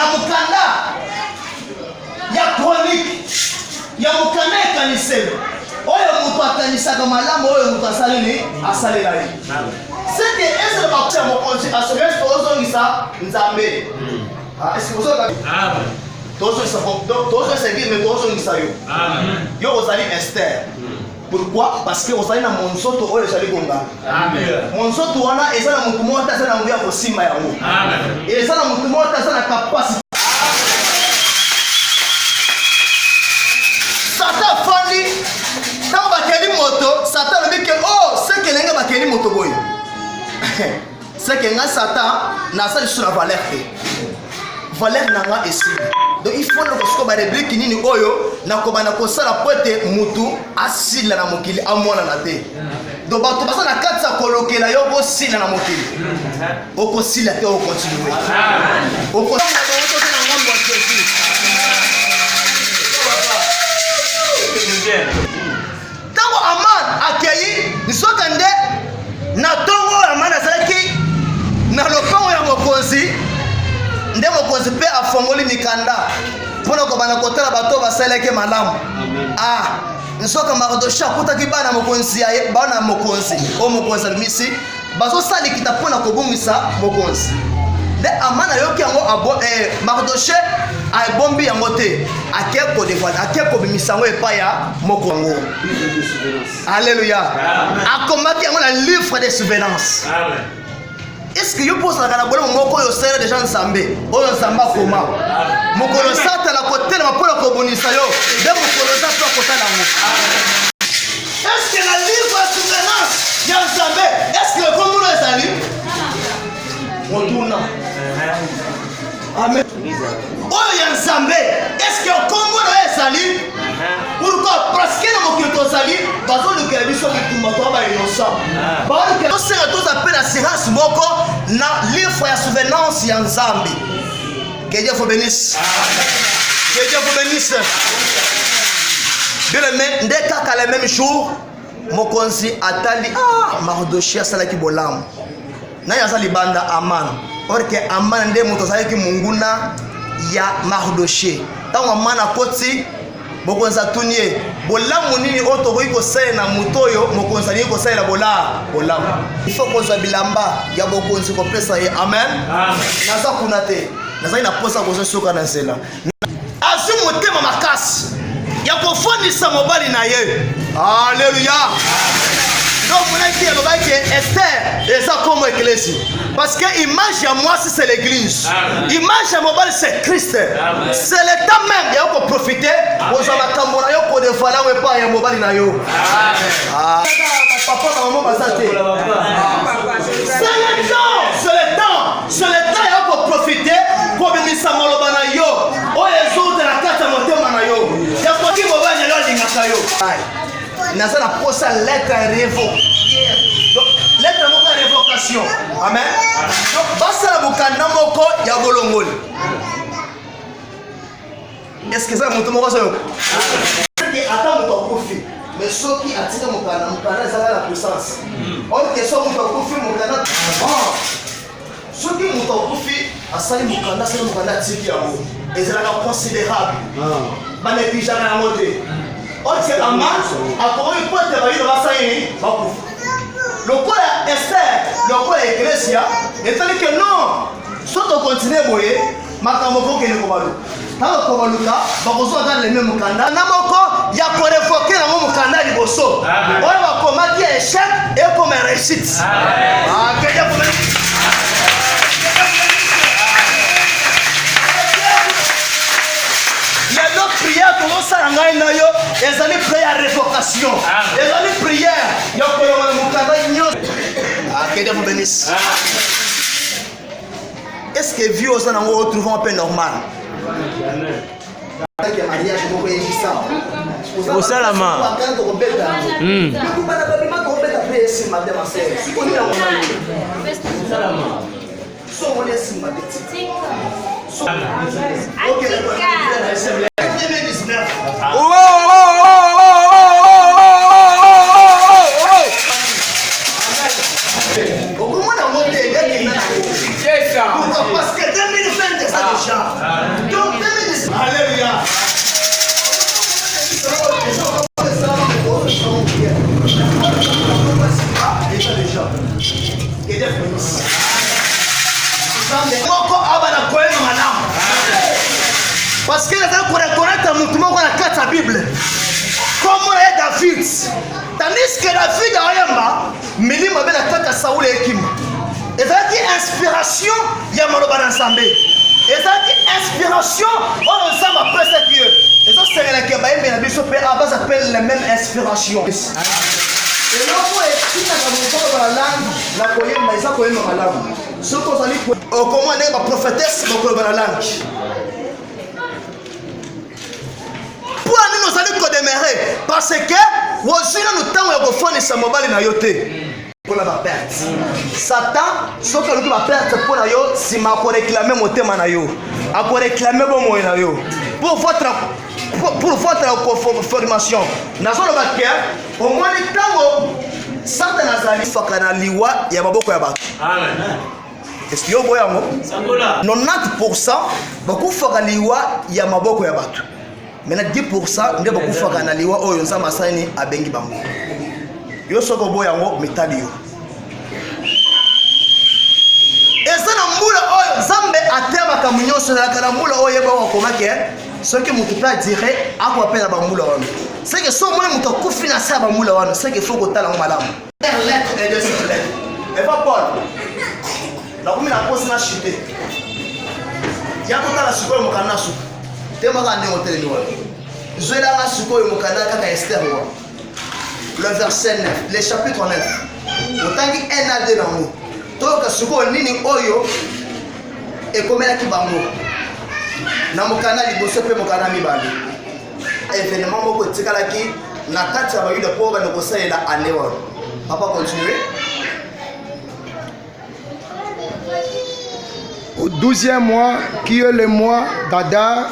na mukanda ya chronique ya mukanda ekaniseli oyo mutu akanisaka malamu oyo mutu asaleli asalela ye c'est que ezala bakuya mokonzi asogesi tozongisa nzambe tozongisa yo yo ozali Esther. Pourquoi? Parce que ozali na monzoto oyo ezali kongana monzoto wana eza na mutu moko te aza na nguya kosimba yango eza na mutu moko te aza na kapasité. Satan fandi ntango bakeli moto Satan alobi ke oh seke ndenge bakeli moto boye seke nga Satan naza lisusu na valeur te valeur na nga esili. Donc il faut que ba rubrique nini oyo nakobana kosala pote mutu asila na mokili amona na te. Donc bato basa na katsa kolokela yo bo sila na mokili. Oko sila te o continuer. Oko sila na ngambo ya Jésus. Tango Aman akeyi nisoka nde na tongo Aman azalaki na lopango ya mokonzi nde mokonzi pe afongoli mikanda mpona kobana kotala bato basalaki malamu. Nsoka Mardochée akutaki bana mokonzi ya bana mokonzi o mokonzi almisi bazosalikita mpona kobungisa mokonzi nde Aman ayoki yango Mardochée abombi yango te ake kobimisa yango epai ya mokonzi. Alléluia. Akomaki yango na livre de souvenance. Est-ce que vous posez la canne moko yo sera déjà nzambe oyo nzamba koma mokolo sata la côté la pour la kobonisa yo de mokolo sata kotala ngo. Est-ce que la livre de souvenance ya nzambe est-ce que comme nous ezali motuna amen oyo ya nzambe est-ce que comme nous ezali pourquoi parce que na mokolo tozali bazo lukela biso mutumba to ba innocent ba lukela to sera to appelle assurance moko na livre ya souvenance ya nzambe. Que Dieu vous bénisse. Que Dieu vous bénisse. Bien aimé, dès qu'à le même jour mokonzi atali Mardochée asalaki bolamu na ya sali banda Aman or que Aman nde moto asalaki munguna ya Mardochée tango Aman akoti mokonzi atunie bolamu nini oto koyi kosala na mutoyo mokonzi ali kosala bolamu il faut kozwa bilamba ya mokonzi kopesa ye. Amen. Naza kuna te naza ina posa kozo soka na nzela azu motema makasi ya kofondisa mobali na ye. Alléluia. Donc vous n'avez pas dit Esther et ça comme église parce que image à moi c'est l'église, image à mobile c'est Christ, c'est le temps même il y a pour profiter aux amateurs yo pour de fois ouais pas ya mobile na yo. Papa maman bazate c'est le temps il y a pour profiter pour bénir maloba na yo o les autres la carte motema na yo ya kwa ki mobile na yo lingaka yo naza na posa lettre révoquée. Donc lettre de révocation. Amen. Donc basa la bukanda moko ya bolongoli. Est-ce que ça monte moko ça yo? Attends moto kofi. Mais soki atika mukanda ça la puissance. On que so moto kofi mukanda. Soki moto kofi asali mukanda tiki yango. Ezala considérable. Ba ne pija na moté. On sait Aman a trouvé une pointe de la vasaïne. Le quoi Esther, le quoi Ecclesia, et tandis que non, soit on continue à boyer, Makamoko qui est le Kobalou. Dans le Kobalouka, on va les mêmes candidats. Namoko, il y a pour révoquer le même candidat du Bosso. On va combattre échec et comme réussite. Les autres prières pour nous sarangaï na yo, elles allaient prier à révocation. Elles allaient prier. Yo koyo mukanda nyo. Que Dieu vous bénisse. Est-ce que vie aux anango retrouvons un peu normal? Au salama. Parce que 2020 déjà. moko abana koyema malamu. Parce que les gens connaissent un mouvement qu'on a quatre à Bible. Comment est David? Tandis que David a yamba, Milim avait la tête à Saoul et Kim. Et ça dit inspiration, il y a Maloba ensemble. Et ça dit inspiration, on ensemble après ça Dieu. Et ça c'est la Kebaï, mais la Bishop Abbas appelle la même inspiration. Et là, on est tout à la langue, la ça koyema malamu. Ce qu'on a dit, comment on est ma prophétesse, donc la langue. Pour nous allons demeurer parce que vous nous temps où vous ça mobile na yote pour la perte. Satan ce que nous va perdre pour na yo si ma pour réclamer mon thème na yo, a pour réclamer bon moyen na yo pour votre formation. Na zone ba cœur au moins le temps Satan azali fakana liwa ya maboko ya bato. Amen. Est-ce que yo boyango 90% bakufaka liwa ya maboko ya bato. Maintenant 10% nde bakufaka na liwa oyo nzama asani abengi bango. Yo soko boyango metali yo. Eza na mbula oyo Nzambe atema kamunyoso na kana mbula oyo yeba wakomake ce que mutu peut dire ako apela ba mbula wana. C'est que so mwana mutu akufi na sa ba mbula wana, c'est que faut ko tala malamu. Lettre et deux lettres. Et pas Paul. La kumi na poste na chité. Ya ko tala sikoyo mokana su. Tema ka ndenge oteli wana. Zoela na sikoyo mokana kaka Esther wana. Le verset 9, le chapitre 9. Otangi un à deux nango. Toka sikoyo nini oyo ekomela ki bango. Na mokana liboso pe mokana mibale. Événement moko tikalaki na kati ya bayuda po bana kosalela anewa. Papa continuer. Au 12e mois, qui est le mois d'Adar,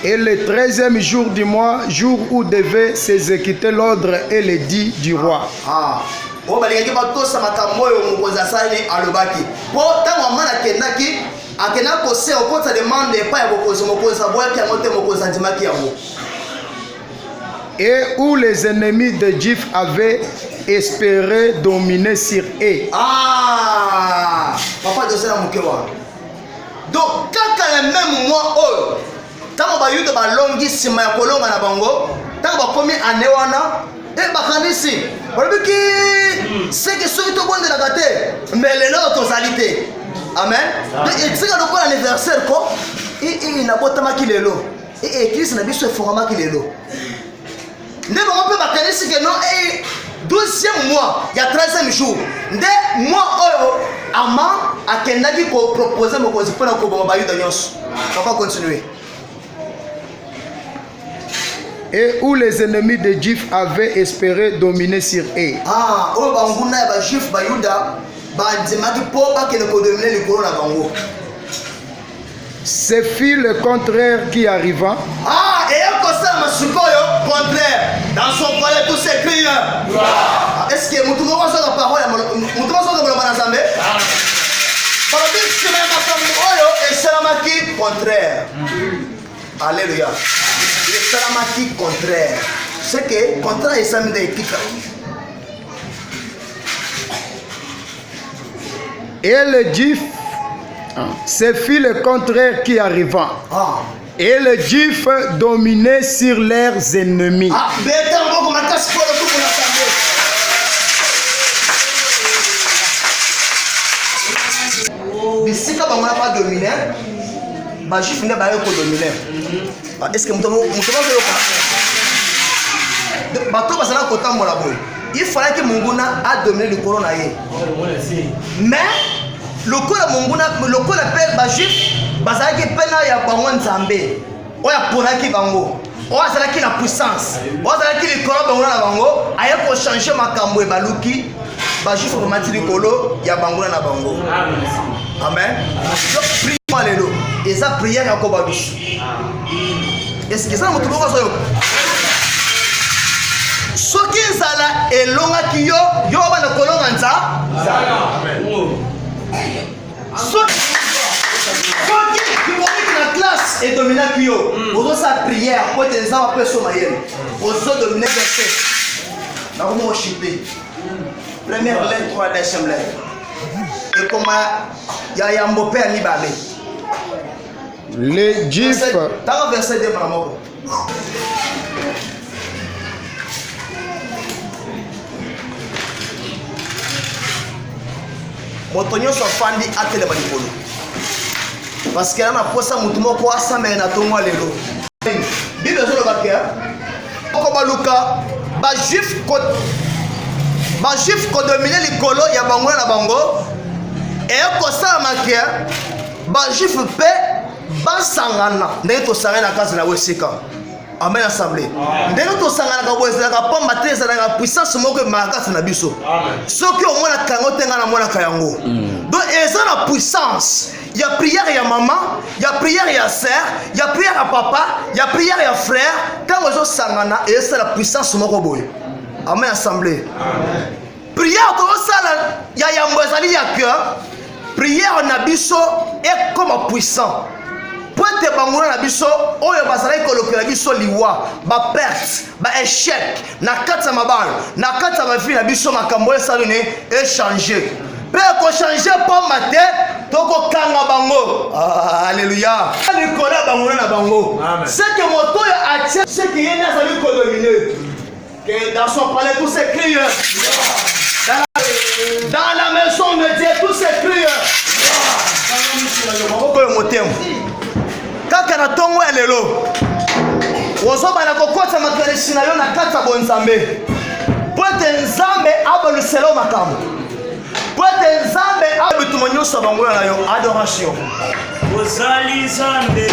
et le 13e jour du mois, jour où devait s'exécuter l'ordre et l'édit du roi. O balingaki batosa makambo oyo mokonzi asali alobaki. Po tango mwana kendaki akena kose okota demande epai ya mokonzi aboyaki yango te mokonzi andimaki yango. Et où les ennemis de Juifs avaient espéré dominer sur eux. Papa de Zéla Moukewa. Donc, quand le même mois, tant que vous avez longi sima ya kolonga na bango, tant que vous avez année wana, et bakanisi. C'est que ceux qui sont bons de la gâte, mais les nôtres sont alités. Amen. Et c'est quand on parle l'anniversaire, il n'a pas de lelo. Et Christ n'a pas de format qui lelo. Ne pas peut bakanisi que non, 12e mois, il y a 13e jour. Dès mois Ama akendaki ko proposer mokonzi pona ko bomba yuda nyonso. On va continuer. Et où les ennemis de Juifs avaient espéré dominer sur eux. O banguna ya ba Juif ba Yuda ba ndimaki po ba kene ko dominer likolo na bango. Ce fut le contraire qui arriva. Et comme ça masukoyo contraire. Dans son palais tout s'écrit. Est-ce que mutu ko so la parole mutu ko so ko la nzambe? Par le but que même makambo oyo et salamaki contraire. Alléluia. Le salamaki contraire. C'est que contraire est samedi équipe. Et le Juif, ce fut le contraire qui arriva. Et les Juifs dominaient sur leurs ennemis. Bisika bango na pas dominer, ba Juif ne ba ko dominer. Est-ce que mutomo yoka? Bato basala kotambola boy. Il fallait que Munguna a dominé le corona ye. Mais le corona appelle ba Juif bazaki pena ya bango nzambe. Oya ponaki bango. Oya zalaki la puissance. Oya zalaki le corona bango na bango, aya ko changer makambo e baluki. Ba Juif ko mati likolo ya bango na bango. Amen. Donc prions lelo. Et ça prière ya ko ba biso. Est-ce que ça mutu ko so yo? Soki nzala elongaki yo bana kolonga nza. Amen. Soki la classe est dominée qui yo. Pour sa prière, pour tes enfants peut se marier. Pour se dominer verset. Là comment on chipé. Première lettre, deuxième lettre. Et comment ya mbopé ni balé. Les Jifs. Dans le verset 2, maman. Motonyo so fandi atele malikolo. Parce que na posa mutu moko asame na tongo lelo. Bible zo loba ke. Ko baluka ba juif ko dominer likolo ya bango na bango. Et ko sa makia ba juif pe ba sangana. Ndenge to sangana kazi na wesika. Amen assemblée. Ndenge to sangana ka wesika ka pomba teza na puissance moko makasi na biso. Amen. Soki o mona kango tenga na mona kayango. Donc eza na puissance. Il y a prière ya maman, il y a prière ya sœur, il y a prière ya papa, il y a prière ya frère. Quand on sangana et c'est la puissance moko boy. Amen assemblée. Amen. Prière ko sala ya yambozali ya cœur. Prière na biso est comme puissant. Pointe bangona na biso oyo bazali kolokela biso liwa ba perte ba échec na kata mabal na kata ba vie na biso makambo esalone échanger pe ko changer pour matin toko kanga bango. Alléluia. Nicolas bangona na bango c'est que moto ya atie ce qui est nazali ko dominer que dans son palais tous ces crieurs dans la maison de Dieu tous ces crieurs kaka na tongo ya lelo ozoba na kokota makelesi na yo na kata bonzambe po ete nzambe abaluselo makambo po ete nzambe abitumba nyonso bango na yo adoration ozali nzambe